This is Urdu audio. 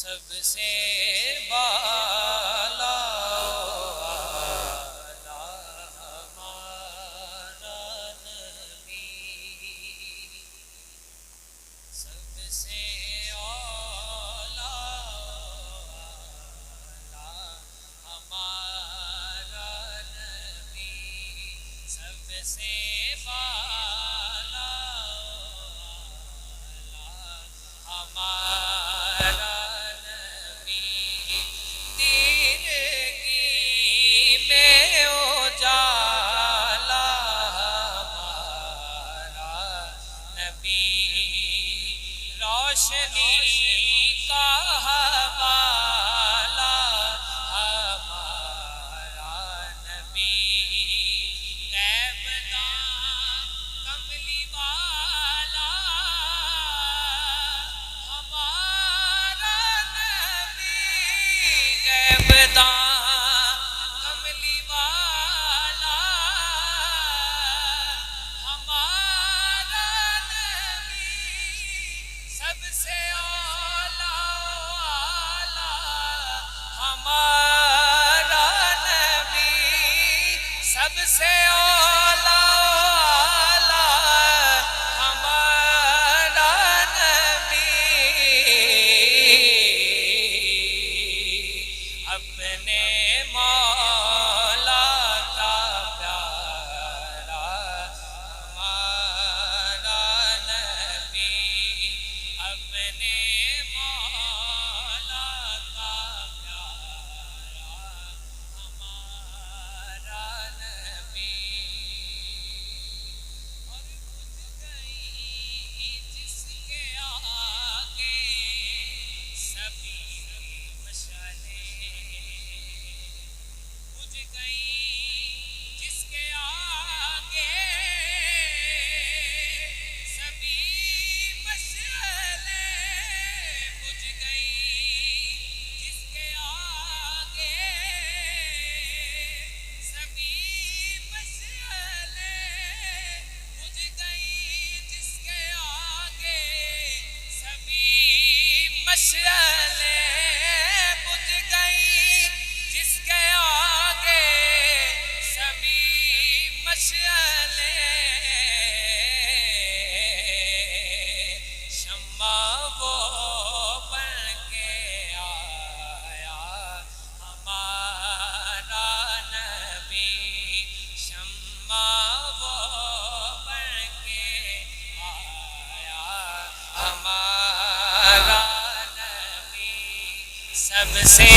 سب سے بالا ہمارا نبی، سب سے ہمارا نبی، سب سے بالا ہمارا نبی، تیرگی میں اجالا ہمارا نبی، روشنی کا حوالہ ہمارا نبی، غیب داں کملی والا ہمارا نبی، غیب داں کملی والا ہمارا نبی، سب سے ہمارا نبی، سب سے ہمارا نبی، اپنے مولا کا پیارا ہمارا نبی، اپنے مولا کا پیارا ہمارا نبی، اور بجھ گئی جس کے آگے سبھی مشعلیں، بجھ گئی جس کے آگے سبھی مشعلیں، بجھ گئی جس کے آگے سبھی مشعلیں، بجھ گئی جس کے آگے سبھی مشعلیں، بجھ گئی جس کے آگے سبھی مشعلیں، شمع وہ بن کے آیا ہمارا نبی، شمع وہ بن کے آیا ہمارا نبی، سب سے